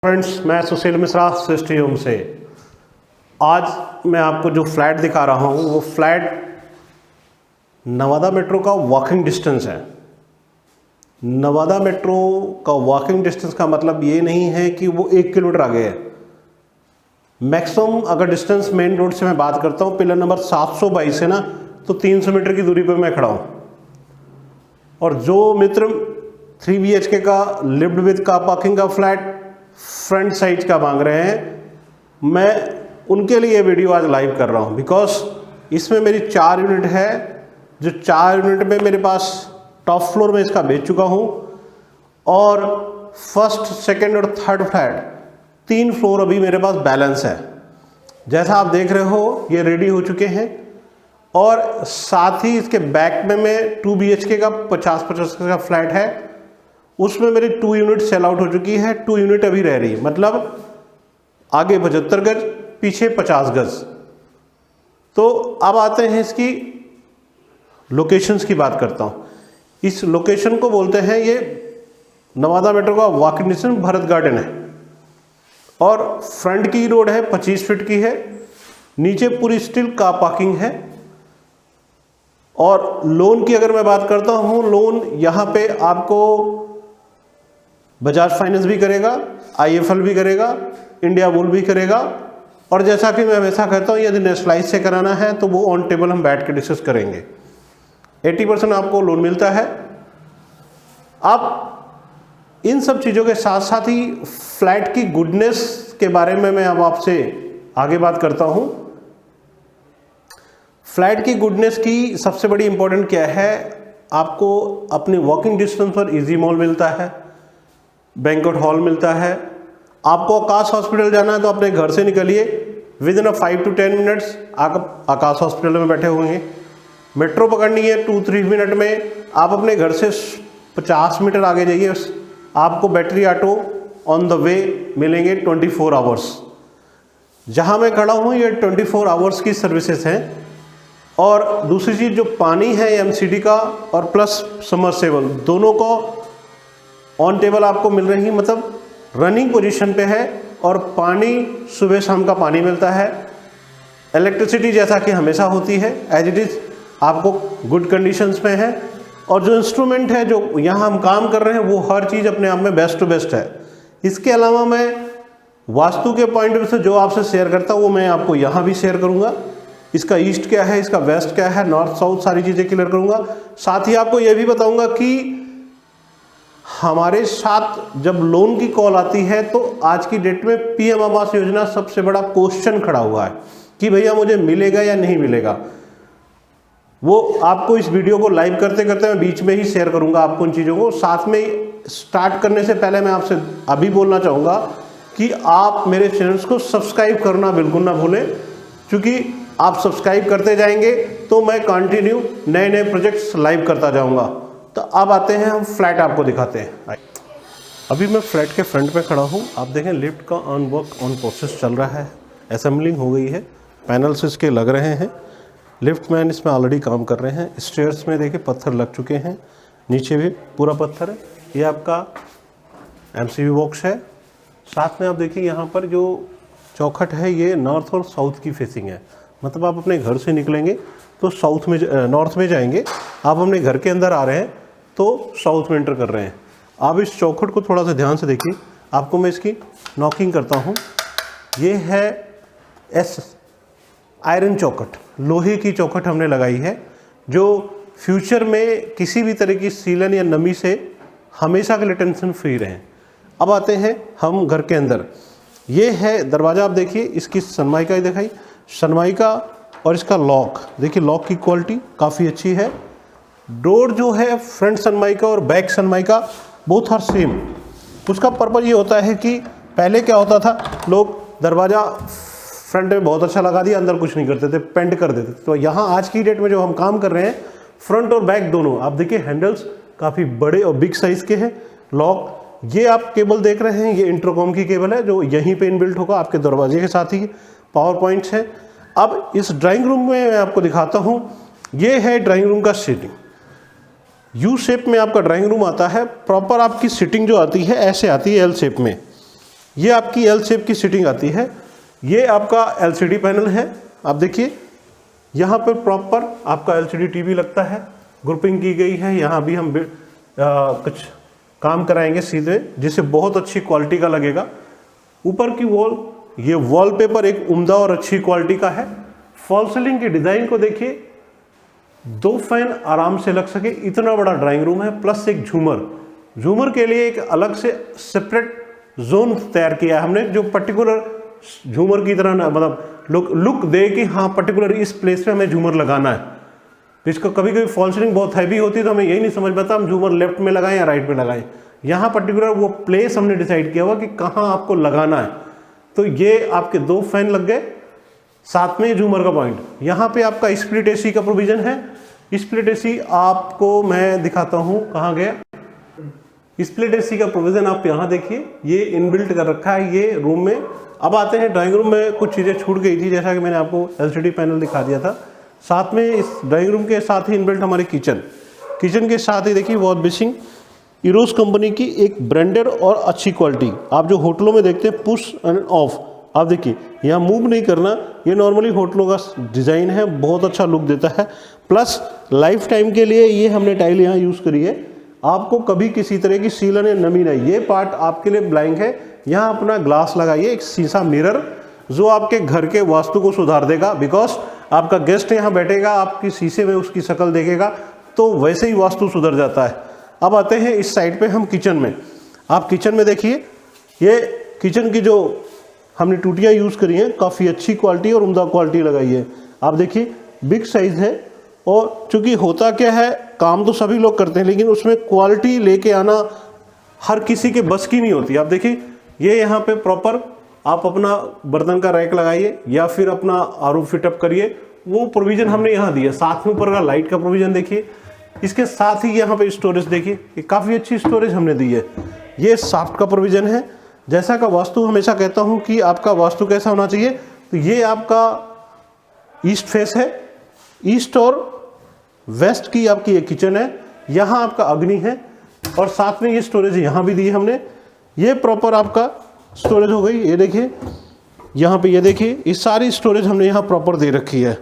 Friends, मैं सुशील मिश्रा सृष्टि home से। आज मैं आपको जो फ्लैट दिखा रहा हूँ वो फ्लैट नवादा मेट्रो का वॉकिंग डिस्टेंस है। नवादा मेट्रो का वॉकिंग डिस्टेंस का मतलब ये नहीं है कि वो 1 किलोमीटर आगे है। मैक्सिमम अगर डिस्टेंस मेन रोड से मैं बात करता हूँ, पिलर नंबर 722 है ना, तो 300 मीटर की दूरी पर मैं खड़ा हूँ। और जो मित्र 3 BHK का लिफ्ट विद कार पार्किंग का फ्लैट फ्रंट साइड का मांग रहे हैं, मैं उनके लिए वीडियो आज लाइव कर रहा हूं। बिकॉज इसमें मेरी 4 यूनिट है, जो 4 यूनिट में मेरे पास टॉप फ्लोर में इसका बेच चुका हूं, और फर्स्ट, सेकंड और थर्ड फ्लैट 3 फ्लोर अभी मेरे पास बैलेंस है। जैसा आप देख रहे हो ये रेडी हो चुके हैं। और साथ ही इसके बैक में मैं 2 BHK का 50-50 का फ्लैट है, उसमें मेरी 2 यूनिट सेल आउट हो चुकी है। 2 यूनिट अभी रह रही है, मतलब आगे 75 गज, पीछे 50 गज। तो अब आते हैं इसकी लोकेशंस की बात करता हूँ। इस लोकेशन को बोलते हैं, ये नवादा मेट्रो का वॉकिंग डिस्टेंस भरत गार्डन है, और फ्रंट की रोड है 25 फीट की है, नीचे पूरी स्टिल कार पार्किंग है। और लोन की अगर मैं बात करता हूँ, लोन यहाँ पे आपको बजाज फाइनेंस भी करेगा, IFL भी करेगा, इंडिया बुल भी करेगा। और जैसा कि मैं हमेशा कहता हूँ, यदि नेशनलाइज से कराना है तो वो ऑन टेबल हम बैठ के डिस्कस करेंगे। 80% आपको लोन मिलता है। अब इन सब चीज़ों के साथ साथ ही फ्लैट की गुडनेस के बारे में मैं अब आपसे आगे बात करता हूँ। फ्लैट की गुडनेस की सबसे बड़ी इंपॉर्टेंट क्या है, आपको अपने वॉकिंग डिस्टेंस पर इजी मॉल मिलता है, बैंक्वेट हॉल मिलता है। आपको आकाश हॉस्पिटल जाना है तो अपने घर से निकलिए, विद इन 5 to 10 मिनट्स आप आकाश हॉस्पिटल में बैठे होंगे। मेट्रो पकड़नी है 2-3 मिनट में, आप अपने घर से 50 मीटर आगे जाइए, आपको battery auto on the way मिलेंगे 24 आवर्स। जहाँ मैं खड़ा हूँ ये 24 आवर्स की सर्विसेज हैं। और दूसरी चीज़, जो पानी है MCD का और प्लस समरसेबल, दोनों को ऑन टेबल आपको मिल रही है, मतलब रनिंग पोजीशन पे है। और पानी सुबह शाम का पानी मिलता है। इलेक्ट्रिसिटी जैसा कि हमेशा होती है एज इट इज़, आपको गुड कंडीशंस में है। और जो इंस्ट्रूमेंट है, जो यहाँ हम काम कर रहे हैं, वो हर चीज़ अपने आप में बेस्ट टू बेस्ट है। इसके अलावा मैं वास्तु के पॉइंट ऑफ व्यू से जो आपसे शेयर करता हूँ वो मैं आपको यहाँ भी शेयर करूँगा। इसका ईस्ट क्या है, इसका वेस्ट क्या है, नॉर्थ साउथ, सारी चीज़ें क्लियर करूँगा। साथ ही आपको ये भी बताऊँगा कि हमारे साथ जब लोन की कॉल आती है तो आज की डेट में PM आवास योजना सबसे बड़ा क्वेश्चन खड़ा हुआ है कि भैया मुझे मिलेगा या नहीं मिलेगा। वो आपको इस वीडियो को लाइव करते करते मैं बीच में ही शेयर करूंगा आपको उन चीज़ों को। साथ में स्टार्ट करने से पहले मैं आपसे अभी बोलना चाहूँगा कि आप मेरे चैनल्स को सब्सक्राइब करना बिल्कुल ना भूलें, क्योंकि आप सब्सक्राइब करते जाएंगे तो मैं कंटिन्यू नए नए प्रोजेक्ट्स लाइव करता जाऊँगा। तो अब आते हैं, हम फ्लैट आपको दिखाते हैं। अभी मैं फ्लैट के फ्रंट में खड़ा हूँ। आप देखें लिफ्ट का ऑन वर्क ऑन प्रोसेस चल रहा है, असेंबलिंग हो गई है, पैनल्स इसके लग रहे हैं, लिफ्ट मैन इसमें ऑलरेडी काम कर रहे हैं। स्टेयर्स में देखिए पत्थर लग चुके हैं, नीचे भी पूरा पत्थर है। ये आपका MCB बॉक्स है। साथ में आप देखिए यहाँ पर जो चौखट है ये नॉर्थ और साउथ की फेसिंग है, मतलब आप अपने घर से निकलेंगे तो साउथ में, नॉर्थ में जाएंगे, आप अपने घर के अंदर आ रहे हैं तो साउथ में एंटर कर रहे हैं। आप इस चौखट को थोड़ा सा ध्यान से देखिए, आपको मैं इसकी नॉकिंग करता हूँ। ये है आयरन चौखट, लोहे की चौखट हमने लगाई है, जो फ्यूचर में किसी भी तरह की सीलन या नमी से हमेशा के लिए टेंशन फ्री रहें। अब आते हैं हम घर के अंदर। ये है दरवाज़ा, आप देखिए इसकी सनमाइका दिखाई, सनमाइका और इसका लॉक देखिए, लॉक की क्वालिटी काफ़ी अच्छी है। डोर जो है फ्रंट सनमाइका और back Sunmica both are same. उसका पर्पज़ ये होता है कि पहले क्या होता था, लोग दरवाज़ा फ्रंट में बहुत अच्छा लगा दिया, अंदर कुछ नहीं करते थे, पेंट कर देते थे। तो यहाँ आज की डेट में जो हम काम कर रहे हैं, फ्रंट और बैक दोनों, आप देखिए हैंडल्स काफ़ी बड़े और बिग साइज़ के हैं। लॉक, ये आप केबल देख रहे हैं, ये इंटरकॉम की केबल है जो यहीं पे इनबिल्ट होगा आपके दरवाजे के साथ ही। पावर पॉइंट्स हैं। अब इस ड्राइंग रूम में मैं आपको दिखाता हूँ, ये है ड्राइंग रूम का सीटिंग। यू शेप में आपका ड्राइंग रूम आता है। प्रॉपर आपकी सीटिंग जो आती है ऐसे आती है, एल शेप में। ये आपकी एल शेप की सीटिंग आती है। ये आपका एलसीडी पैनल है, आप देखिए यहाँ पर प्रॉपर आपका एलसीडी टीवी लगता है, ग्रुपिंग की गई है। यहाँ भी हम कुछ काम कराएंगे सीधे, जिससे बहुत अच्छी क्वालिटी का लगेगा। ऊपर की वॉल, ये वॉलपेपर एक उम्दा और अच्छी क्वालिटी का है। फॉल सीलिंग की डिज़ाइन को देखिए, 2 फैन आराम से लग सके, इतना बड़ा ड्राइंग रूम है, प्लस एक झूमर के लिए एक अलग से सेपरेट जोन तैयार किया है हमने, जो पर्टिकुलर झूमर की तरह ना, मतलब लुक दे कि हाँ पर्टिकुलर इस प्लेस पे हमें झूमर लगाना है। तो इसको कभी कभी फॉल सीलिंग बहुत हैवी होती है तो हमें यही नहीं समझ पाता हम झूमर लेफ्ट में लगाएं या राइट में लगाएं। यहाँ पर्टिकुलर वो प्लेस हमने डिसाइड किया हुआ कि कहाँ आपको लगाना है। तो ये आपके 2 फैन लग गए, साथ में झूमर का पॉइंट। यहाँ पे आपका स्प्लिट एसी का प्रोविजन है। स्प्लिट एसी आपको मैं दिखाता हूँ, कहाँ गया स्प्लिट एसी का प्रोविजन, आप यहाँ देखिए, ये इनबिल्ट कर रखा है ये रूम में। अब आते हैं ड्राइंग रूम में, कुछ चीज़ें छूट गई थी, जैसा कि मैंने आपको एलसीडी पैनल दिखा दिया था। साथ में इस ड्राइंग रूम के साथ ही इनबिल्ट हमारे किचन के साथ ही देखिए वॉश बेसिंग, इरोस कंपनी की एक ब्रांडेड और अच्छी क्वालिटी। आप जो होटलों में देखते हैं पुश एंड ऑफ, आप देखिए यहाँ मूव नहीं करना, ये नॉर्मली होटलों का डिज़ाइन है, बहुत अच्छा लुक देता है। प्लस लाइफ टाइम के लिए ये हमने टाइल यहाँ यूज़ करी है, आपको कभी किसी तरह की सीलन या नमी नहीं। ये पार्ट आपके लिए ब्लैंक है, यहाँ अपना ग्लास लगाइए, एक शीशा मिरर, जो आपके घर के वास्तु को सुधार देगा। बिकॉज आपका गेस्ट यहाँ बैठेगा, आपकी शीशे में उसकी शक्ल देखेगा तो वैसे ही वास्तु सुधर जाता है। अब आते हैं इस साइड पे हम किचन में। आप किचन में देखिए, ये किचन की जो हमने टूटियाँ यूज़ करी हैं, काफ़ी अच्छी क्वालिटी और उम्दा क्वालिटी लगाई है। आप देखिए बिग साइज़ है, और चूँकि होता क्या है, काम तो सभी लोग करते हैं लेकिन उसमें क्वालिटी लेके आना हर किसी के बस की नहीं होती। आप देखिए ये यहाँ पे प्रॉपर आप अपना बर्तन का रैक लगाइए या फिर अपना आरओ फिटअप करिए, वो प्रोविज़न हमने यहाँ दिया। साथ में ऊपर का लाइट का प्रोविज़न देखिए, इसके साथ ही यहाँ पे स्टोरेज देखिए, ये काफ़ी अच्छी स्टोरेज हमने दी है। ये सॉफ्ट का प्रोविज़न है। जैसा का वास्तु हमेशा कहता हूँ कि आपका वास्तु कैसा होना चाहिए, तो ये आपका ईस्ट फेस है, ईस्ट और वेस्ट की आपकी ये किचन है, यहाँ आपका अग्नि है, और साथ में ये स्टोरेज यहाँ भी दी है हमने। ये प्रॉपर आपका स्टोरेज हो गई, ये देखिए यहाँ पे, ये देखिए ये सारी स्टोरेज हमने यहाँ प्रॉपर दे रखी है।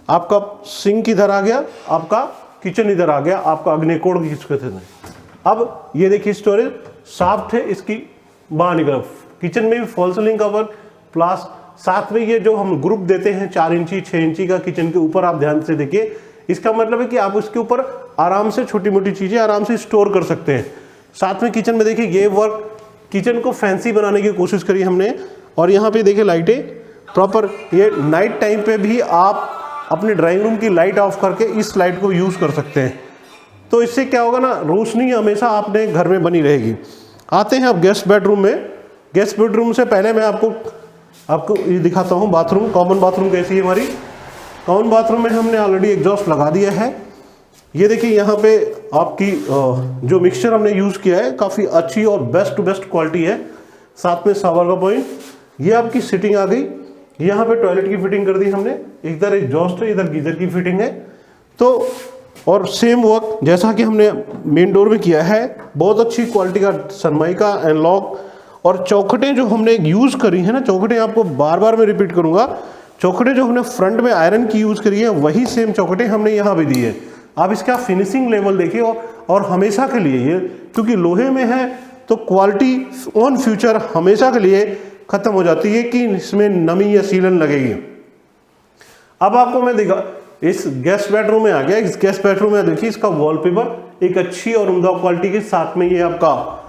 आपका सिंक इधर आ गया, आपका किचन इधर आ गया, आपका अग्निकोण की किचन है। अब ये देखिए स्टोरेज सॉफ्ट है, इसकी बाहर निकल, किचन में भी फॉल सीलिंग का वर्क, प्लस साथ में ये जो हम ग्रुप देते हैं 4 इंची 6 इंची का किचन के ऊपर, आप ध्यान से देखिए, इसका मतलब है कि आप उसके ऊपर आराम से छोटी मोटी चीज़ें आराम से स्टोर कर सकते हैं। साथ में किचन में देखिए ये वर्क, किचन को फैंसी बनाने की कोशिश करी हमने। और यहाँ पे देखिए लाइटें प्रॉपर, ये नाइट टाइम पे भी आप अपने ड्राइंग रूम की लाइट ऑफ करके इस लाइट को यूज़ कर सकते हैं। तो इससे क्या होगा ना, रोशनी हमेशा अपने घर में बनी रहेगी। आते हैं अब गेस्ट बेडरूम में। गेस्ट बेडरूम से पहले मैं आपको ये दिखाता हूँ बाथरूम, कॉमन बाथरूम कैसी है हमारी। कॉमन बाथरूम में हमने ऑलरेडी एग्जॉस्ट लगा दिया है। ये देखिए यहाँ पे आपकी जो मिक्सचर हमने यूज़ किया है काफ़ी अच्छी और बेस्ट टू बेस्ट क्वालिटी है। साथ में शावर का पॉइंट, ये आपकी सिटिंग आ गई। यहाँ पे टॉयलेट की फिटिंग कर दी हमने, इधर एग्जॉस्ट है, इधर गीजर की फिटिंग है। तो और सेम वर्क जैसा कि हमने मेन डोर में किया है, बहुत अच्छी क्वालिटी का सनमाइका एंड लॉक। और चौखटें जो हमने यूज़ करी है ना, चौखटें आपको बार बार मैं रिपीट करूँगा, चौखटें जो हमने फ्रंट में आयरन की यूज़ करी है वही सेम चौखटें हमने यहाँ भी दी है। आप इसका फिनिशिंग लेवल देखिए, और हमेशा के लिए ये, क्योंकि लोहे में है तो क्वालिटी ऑन फ्यूचर हमेशा के लिए ख़त्म हो जाती है कि इसमें नमी या सीलन लगेगी। अब आपको मैं दिखा, इस गेस्ट बेडरूम में आ गया। इस गेस्ट बेडरूम में देखिए इसका वॉलपेपर एक अच्छी और उम्दा क्वालिटी के साथ में, ये आपका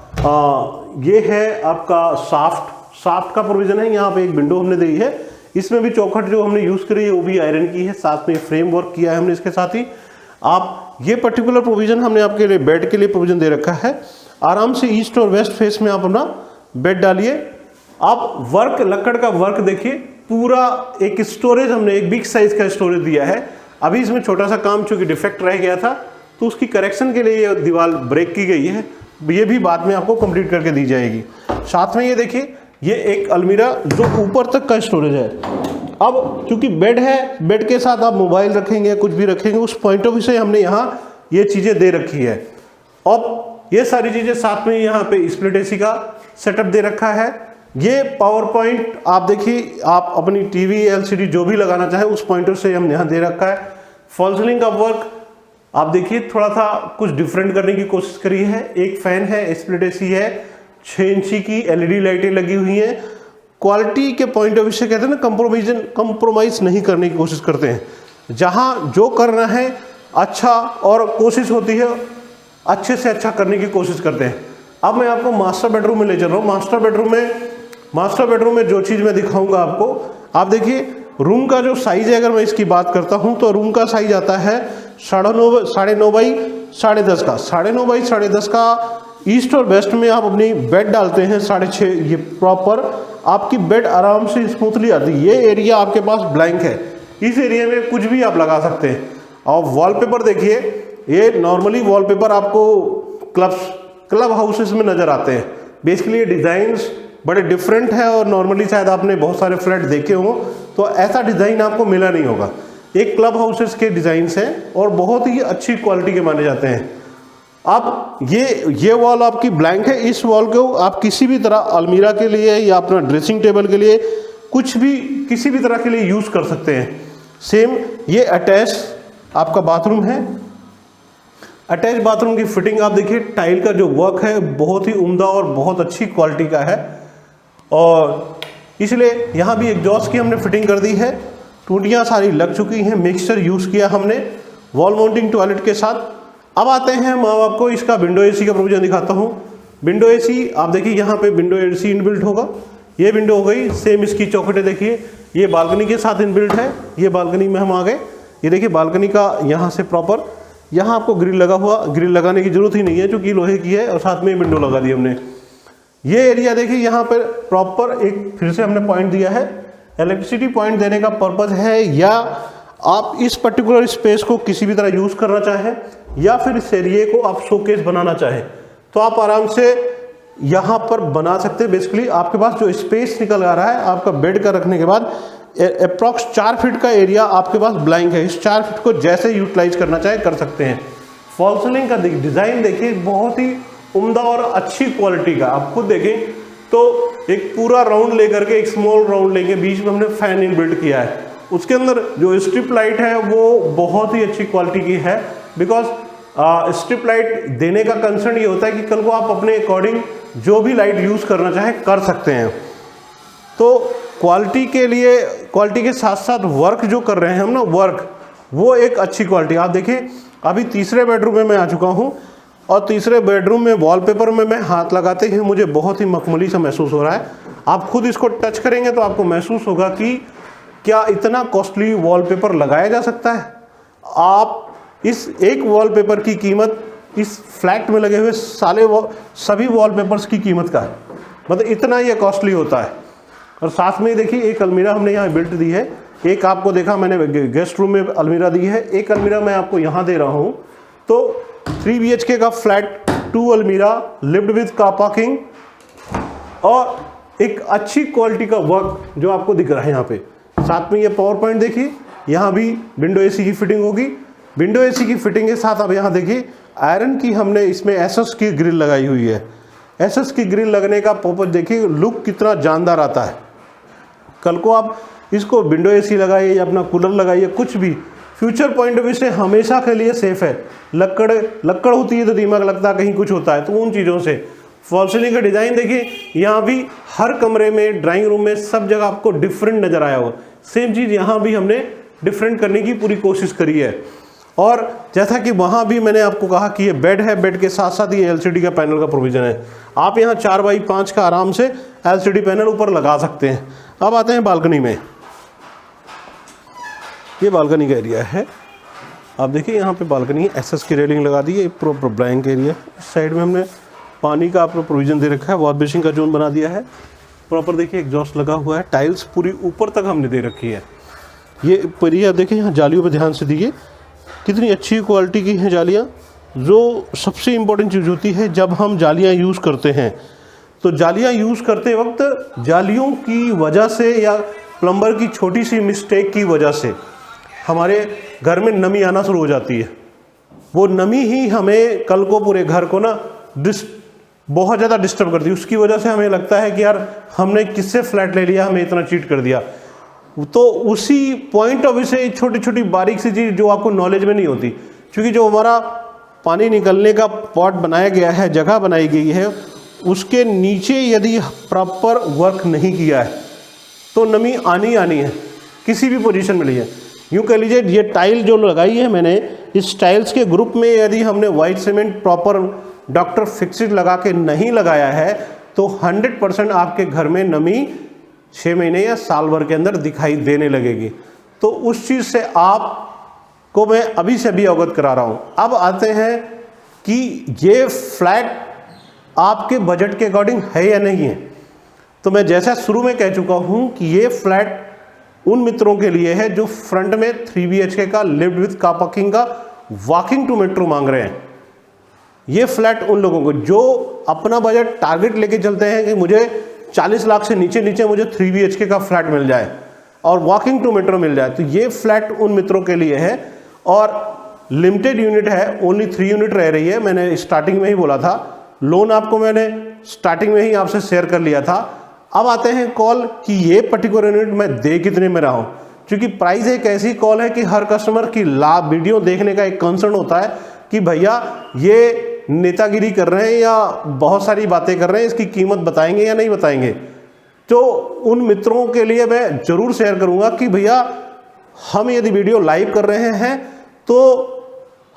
ये है आपका साफ्ट का प्रोविजन है। यहाँ पे एक विंडो हमने दी है, इसमें भी चौखट जो हमने यूज़ करी है वो भी आयरन की है। साथ में फ्रेम वर्क किया है हमने इसके साथ ही। आप ये पर्टिकुलर प्रोविजन हमने आपके लिए बेड के लिए प्रोविजन दे रखा है। आराम से ईस्ट और वेस्ट फेस में आप अपना बेड डालिए। आप वर्क, लकड़ का वर्क देखिए, पूरा एक स्टोरेज हमने एक बिग साइज का स्टोरेज दिया है। अभी इसमें छोटा सा काम चूंकि डिफेक्ट रह गया था तो उसकी करेक्शन के लिए ये दीवार ब्रेक की गई है, ये भी बाद में आपको कंप्लीट करके दी जाएगी। साथ में ये देखिए, ये एक अलमीरा जो ऊपर तक का स्टोरेज है। अब चूंकि बेड है, बेड के साथ आप मोबाइल रखेंगे, कुछ भी रखेंगे, उस पॉइंट ऑफ व्यू से हमने यहाँ ये चीज़ें दे रखी है। अब ये सारी चीज़ें साथ में यहाँ पे स्प्लिट एसी का सेटअप दे रखा है। ये पावर पॉइंट आप देखिए, आप अपनी टीवी एलसीडी जो भी लगाना चाहे उस पॉइंटर से हम यहाँ दे रखा है। फॉल सीलिंग का वर्क आप देखिए थोड़ा सा कुछ डिफरेंट करने की कोशिश करी है। एक फैन है, स्प्लिट एसी है, 6 इंची की एलईडी लाइटें लगी हुई हैं। क्वालिटी के पॉइंट ऑफ व्यू से कहते हैं ना, कंप्रोमाइज नहीं करने की कोशिश करते हैं। जहाँ जो करना है अच्छा, और कोशिश होती है अच्छे से अच्छा करने की कोशिश करते हैं। अब मैं आपको मास्टर बेडरूम में ले चल रहा हूँ। मास्टर बेडरूम में जो चीज़ मैं दिखाऊंगा आपको, आप देखिए रूम का जो साइज है, अगर मैं इसकी बात करता हूँ तो रूम का साइज आता है 9.5 बाई 10.5 का। 9.5 बाई 10.5 का ईस्ट और वेस्ट में आप अपनी बेड डालते हैं 6.5, ये प्रॉपर आपकी बेड आराम से स्मूथली आती है। ये एरिया आपके पास ब्लैंक है, इस एरिया में कुछ भी आप लगा सकते हैं। और वॉलपेपर देखिए, ये नॉर्मली वॉलपेपर आपको क्लब हाउसेस में नज़र आते हैं। बेसिकली ये डिज़ाइंस बड़े डिफरेंट है, और नॉर्मली शायद आपने बहुत सारे फ्लैट देखे हो तो ऐसा डिज़ाइन आपको मिला नहीं होगा। एक क्लब हाउसेस के डिज़ाइंस हैं और बहुत ही अच्छी क्वालिटी के माने जाते हैं। अब ये वॉल आपकी ब्लैंक है। इस वॉल को आप किसी भी तरह अलमीरा के लिए या अपना ड्रेसिंग टेबल के लिए, कुछ भी किसी भी तरह के लिए यूज़ कर सकते हैं। सेम ये अटैच आपका बाथरूम है। अटैच बाथरूम की फिटिंग आप देखिए, टाइल का जो वर्क है बहुत ही उम्दा और बहुत अच्छी क्वालिटी का है, और इसलिए यहाँ भी एग्जॉस्ट की हमने फिटिंग कर दी है। टूटियाँ सारी लग चुकी हैं, मिक्सचर यूज़ किया हमने वॉल माउंटिंग टॉयलेट के साथ। अब आते हैं, मैं आपको इसका विंडो एसी का प्रोविजन दिखाता हूँ। विंडो एसी आप देखिए, यहाँ पे विंडो एसी इनबिल्ट होगा। ये विंडो हो गई। सेम इसकी चौखटें देखिए, ये बालकनी के साथ इनबिल्ट है। ये बालकनी में हम आ गए, ये देखिए बालकनी का यहाँ से प्रॉपर, यहाँ आपको ग्रिल लगा हुआ, ग्रिल लगाने की जरूरत ही नहीं है क्योंकि लोहे की है, और साथ में विंडो लगा दी हमने। ये एरिया देखिए, यहाँ पर प्रॉपर एक फिर से हमने पॉइंट दिया है। इलेक्ट्रिसिटी पॉइंट देने का पर्पज़ है, या आप इस पर्टिकुलर स्पेस को किसी भी तरह यूज़ करना चाहें, या फिर इस एरिए को आप शोकेस बनाना चाहें तो आप आराम से यहाँ पर बना सकते हैं। बेसिकली आपके पास जो स्पेस निकल आ रहा है आपका बेड का रखने के बाद, अप्रॉक्स 4 फीट का एरिया आपके पास ब्लैंक है। इस 4 फीट को जैसे यूटिलाइज करना चाहे कर सकते हैं। फॉल सीलिंग का डिज़ाइन देखिए, बहुत ही उम्दा और अच्छी क्वालिटी का। आप खुद देखें तो एक पूरा राउंड लेकर के, एक स्मॉल राउंड लेके बीच में हमने फैन इनबिल्ट किया है। उसके अंदर जो स्ट्रिप लाइट है वो बहुत ही अच्छी क्वालिटी की है, बिकॉज स्ट्रिप लाइट देने का कंसर्न ये होता है कि कल को आप अपने अकॉर्डिंग जो भी लाइट यूज़ करना चाहें कर सकते हैं। तो क्वालिटी के लिए, क्वालिटी के साथ साथ वर्क जो कर रहे हैं हम ना, वर्क वो एक अच्छी क्वालिटी। आप देखिए अभी तीसरे बेडरूम में मैं आ चुका हूँ, और तीसरे बेडरूम में वॉलपेपर में मैं हाथ लगाते ही मुझे बहुत ही मखमली सा महसूस हो रहा है। आप खुद इसको टच करेंगे तो आपको महसूस होगा कि क्या इतना कॉस्टली वॉलपेपर लगाया जा सकता है। आप इस एक वॉलपेपर की कीमत इस फ्लैट में लगे हुए सभी वॉलपेपर्स की कीमत का है, मतलब इतना ये कॉस्टली होता है। और साथ में देखिए एक अलमीरा हमने यहाँ बिल्ट दी है। एक आपको देखा मैंने गेस्ट रूम में अलमीरा दी है, एक अलमीरा मैं आपको यहाँ दे रहा हूँ। तो 3 BHK का फ्लैट, 2 अलमीरा, लिफ्ट विद कार पार्किंग, और एक अच्छी क्वालिटी का वर्क जो आपको दिख रहा है यहाँ पे। साथ में ये पावर पॉइंट देखिए, यहाँ भी विंडो एसी की फिटिंग होगी। विंडो एसी की फिटिंग के साथ अब यहाँ देखिए आयरन की हमने इसमें एसएस की ग्रिल लगाई हुई है। एसएस की ग्रिल लगने का पर्पज देखिए, लुक कितना जानदार आता है। कल को आप इसको विंडो एसी लगाइए या अपना कूलर लगाइए, कुछ भी फ्यूचर पॉइंट ऑफ व्यू से हमेशा के लिए सेफ है। लक्कड़ होती है तो दिमाग लगता है कहीं कुछ होता है, तो उन चीज़ों से। फॉल सीलिंग का डिज़ाइन देखिए, यहाँ भी हर कमरे में, ड्राइंग रूम में, सब जगह आपको डिफरेंट नज़र आया हो। सेम चीज़ यहाँ भी हमने डिफरेंट करने की पूरी कोशिश करी है। और जैसा कि वहाँ भी मैंने आपको कहा कि ये बेड है, बेड के साथ साथ ये LCD का पैनल का प्रोविज़न है। आप यहाँ 4x5 का आराम से LCD पैनल ऊपर लगा सकते हैं। अब आते हैं बालकनी में। ये बालकनी का एरिया है। आप देखिए यहाँ पे बालकनी एसएस की रेलिंग लगा दी है, प्रॉपर ब्लैंक एरिया। इस साइड में हमने पानी का आपको प्रोविज़न दे रखा है, वॉश बेसिन का जोन बना दिया है। प्रॉपर देखिए एग्जॉस्ट लगा हुआ है, टाइल्स पूरी ऊपर तक हमने दे रखी है। ये परिया देखिए, यहाँ जालियों पर ध्यान से दीजिए, कितनी अच्छी क्वालिटी की हैं जालियाँ। जो सबसे इम्पोर्टेंट चीज़ होती है जब हम जालियाँ यूज़ करते हैं, तो जालियाँ यूज़ करते वक्त जालियों की वजह से या प्लम्बर की छोटी सी मिस्टेक की वजह से हमारे घर में नमी आना शुरू हो जाती है। वो नमी ही हमें कल को पूरे घर को ना बहुत ज़्यादा डिस्टर्ब करती है। उसकी वजह से हमें लगता है कि यार हमने किससे फ्लैट ले लिया, हमें इतना चीट कर दिया। तो उसी पॉइंट ऑफ व्यू से छोटी छोटी बारीक सी चीज़ जो आपको नॉलेज में नहीं होती, क्योंकि जो हमारा पानी निकलने का पॉट बनाया गया है, जगह बनाई गई है, उसके नीचे यदि प्रॉपर वर्क नहीं किया है तो नमी आनी है, किसी भी पोजीशन में लीजिए। यूँ कह लीजिए ये टाइल जो लगाई है मैंने, इस टाइल्स के ग्रुप में यदि हमने वाइट सीमेंट प्रॉपर डॉक्टर फिक्सिड लगा के नहीं लगाया है तो 100% आपके घर में नमी 6 महीने या साल भर के अंदर दिखाई देने लगेगी। तो उस चीज़ से आपको मैं अभी से अभी अवगत करा रहा हूँ। अब आते हैं कि ये फ्लैट आपके बजट के अकॉर्डिंग है या नहीं है। तो मैं जैसा शुरू में कह चुका हूँ कि ये फ्लैट उन मित्रों के लिए है जो फ्रंट में 3 BHK का लिफ्ट विथ कार पार्किंग का वॉकिंग टू मेट्रो मांग रहे हैं। ये फ्लैट उन लोगों को जो अपना बजट टारगेट लेके चलते हैं कि मुझे 40 लाख से नीचे मुझे 3 BHK का फ्लैट मिल जाए और वॉकिंग टू मेट्रो मिल जाए, तो ये फ्लैट उन मित्रों के लिए है। और लिमिटेड यूनिट है, ओनली 3 यूनिट रह रही है। मैंने स्टार्टिंग में ही बोला था, लोन आपको मैंने स्टार्टिंग में ही आपसे शेयर कर लिया था। अब आते हैं कॉल कि ये पर्टिकुलर यूनिट मैं दे कितने में रहा हूँ, क्योंकि प्राइस एक ऐसी कॉल है कि हर कस्टमर की लाभ वीडियो देखने का एक कंसर्न होता है कि भैया ये नेतागिरी कर रहे हैं या बहुत सारी बातें कर रहे हैं, इसकी कीमत बताएंगे या नहीं बताएंगे। तो उन मित्रों के लिए मैं ज़रूर शेयर करूंगा कि भैया हम यदि वीडियो लाइव कर रहे हैं तो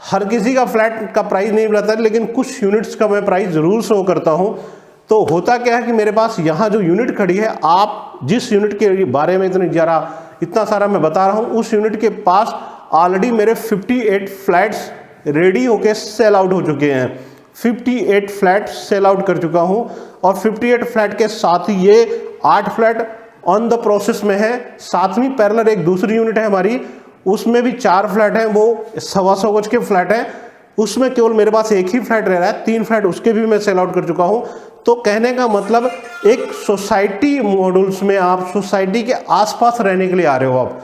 हर किसी का फ्लैट का प्राइस नहीं बताता, लेकिन कुछ यूनिट्स का मैं प्राइस ज़रूर शो करता हूं। तो होता क्या है कि मेरे पास यहाँ जो यूनिट खड़ी है, आप जिस यूनिट के बारे में इतना सारा मैं बता रहा हूँ, उस यूनिट के पास ऑलरेडी मेरे 58 फ्लैट्स रेडी होके सेल आउट हो चुके हैं। 58 फ्लैट सेल आउट कर चुका हूं और 58 फ्लैट के साथ ही ये 8 फ्लैट ऑन द प्रोसेस में है। सातवीं पैरेलल एक दूसरी यूनिट है हमारी, उसमें भी 4 फ्लैट हैं, वो 125 गज के फ्लैट हैं। उसमें केवल मेरे पास एक ही फ्लैट रह रहा है, 3 फ्लैट उसके भी मैं सेल आउट कर चुका हूं। तो कहने का मतलब एक सोसाइटी मॉड्यूल्स में आप सोसाइटी के आसपास रहने के लिए आ रहे हो। आप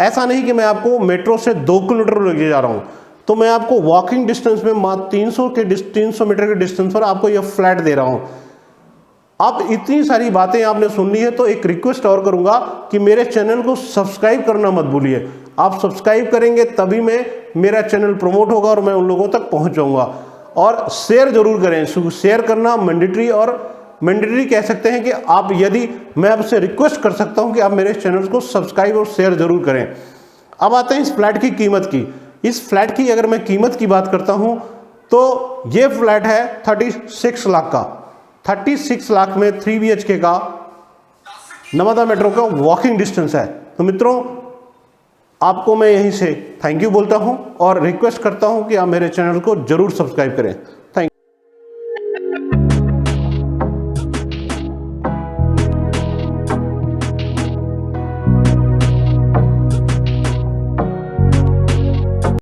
ऐसा नहीं कि मैं आपको मेट्रो से 2 किलोमीटर लेके जा रहा हूं, तो मैं आपको वॉकिंग डिस्टेंस में मात्र 300 मीटर के डिस्टेंस पर आपको यह फ्लैट दे रहा हूं। अब इतनी सारी बातें आपने सुन ली है, तो एक रिक्वेस्ट और करूंगा कि मेरे चैनल को सब्सक्राइब करना मत भूलिए। आप सब्सक्राइब करेंगे तभी मेरा चैनल प्रमोट होगा और मैं उन लोगों तक पहुंच जाऊंगा। और शेयर जरूर करें, शेयर करना मैंडेटरी, और मैंडेटरी कह सकते हैं कि आप, यदि मैं आपसे रिक्वेस्ट कर सकता हूं कि आप मेरे चैनल को सब्सक्राइब और शेयर जरूर करें। अब आते हैं इस फ्लैट की कीमत की। इस फ्लैट की अगर मैं कीमत की बात करता हूं तो ये फ्लैट है 36 लाख का। 36 लाख में 3 BHK का नर्मदा मेट्रो का वॉकिंग डिस्टेंस है। तो मित्रों, आपको मैं यहीं से थैंक यू बोलता हूं और रिक्वेस्ट करता हूं कि आप मेरे चैनल को जरूर सब्सक्राइब करें।